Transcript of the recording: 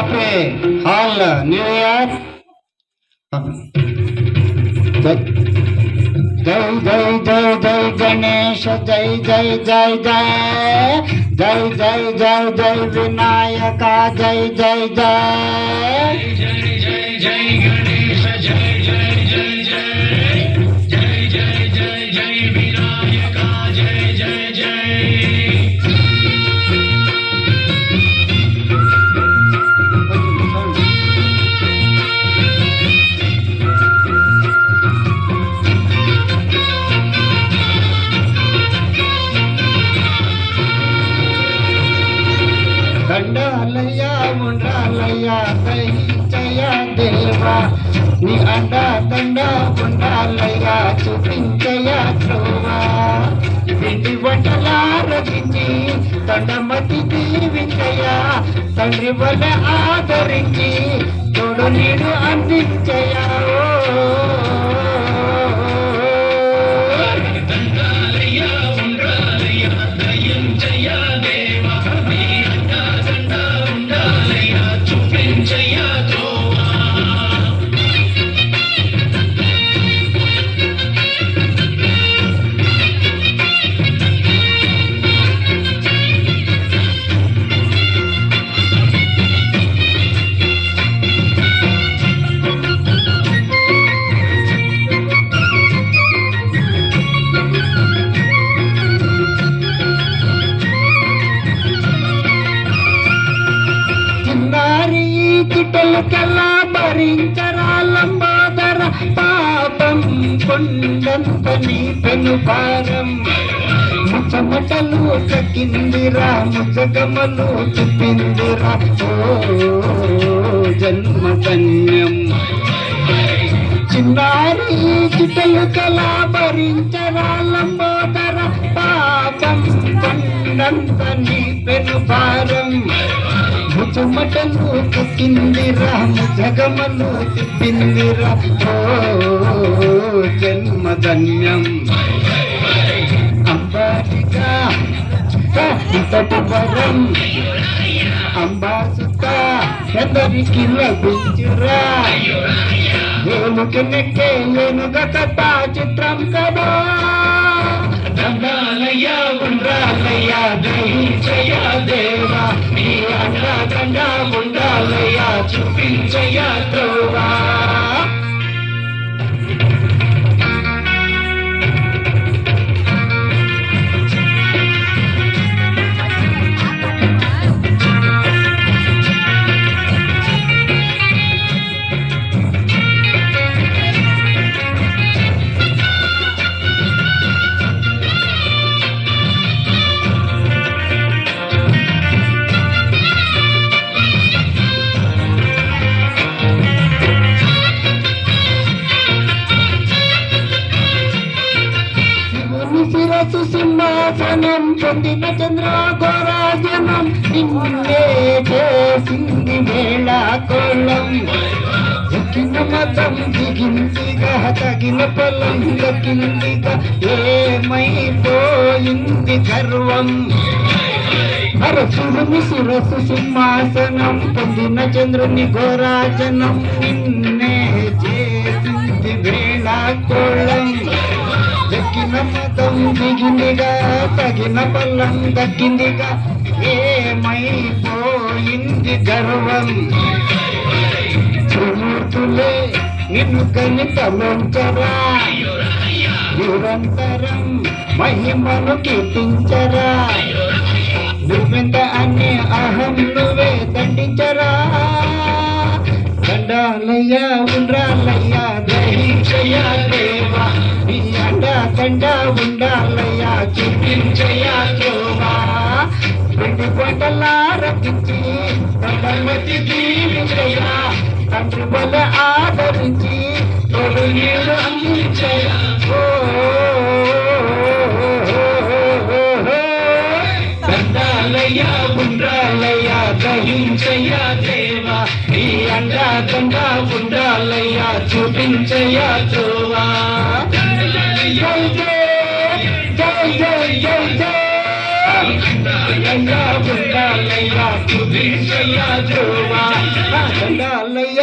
Happy hall new year. జై జై జై జై గణేష జై జై జై జై జై జై జై జై వినాయక జై జై జై జై జై జై గణేష జై జై జై జై జై జై జై జై వినాయక జై జై జై. దండాలయ్యా ఉండాలయ్యా దయ దేవా నీ అండ దండ ఉండాలయ్యా చూపించయా త్రోవా. పిండి వంటలారగించి దండమతి దీవించయా తండ్రి వల్ల ఆదరించి తోడు నీడు అందించయా. చిట్టలకెల్లా భరించరాలంబాదర పాపం కొండంత నీ పెను భారం. ముచ్చమటలు కక్కిందిరా ముచ్చగమలు తిప్పిందిరా ఓ జన్మధన్యం. చిన్నారి చిట్టలకెల్లా భరించరాలంబాదర పాపం కొండంత నీ పెను భారం. ముచ్చమటలు కక్కిందిరా ముచ్చగమలు తిప్పిందిరా ఓ జన్మధన్యం. అంబాలిగా ఇంతటి వరం అంబాసుత ఎందరికి లభించురా. ఏనుగు నెక్కే ఏనుగ కథ చిత్రం కదా. దండాలయ్యా ఉండాలయ్యా దహించయా దేవా నీ అండ దండ ఉండాలయ్యా చూపించయా త్రోవా. శిరసు సింహాసనం పొందిన చంద్రగోరాజనం నిన్నే చేసింది వేళ కోళం. ఎక్కిన మతం దిగిందిగా తగిన పొలం దక్కిందిగా ఏమైపోయింది గర్వం. అరసురుని శిరసు సింహాసనం పొందిన చంద్రుని గోరాజనం నిన్నే చేసింది వేళ కోళం. దక్కిన మతం దిగిందిగా తగిన పల్లం దక్కిందిగా ఏమైపోయింది గర్వం. త్రిమూర్తులే నిన్ను కనితమించరా నిరంతరం మహిమను కీర్తించరా. నువ్వెంత అనే అహం నువ్వే దండించరా. దండాలయ్యా ఉండాలయ్యా దహించయా దేవా నీ అండ దండ ఉండాలయ్యా చూపించయా త్రోవా. పిండి పంటలా రప్పించి దండమతి దీవించయా తండ్రి వల్ల ఆదరించి తోడు నీడు అందించయా ఓ. దండాలయ్యా ఉండాలయ్యా దహించయా దేవా నీ అండ దండ ఉండాలయ్యా చూపించయా త్రోవా. జై జై జై జై జై జై ఉండాలయ్యా చూపించయా త్రోవా. శరణమయ్య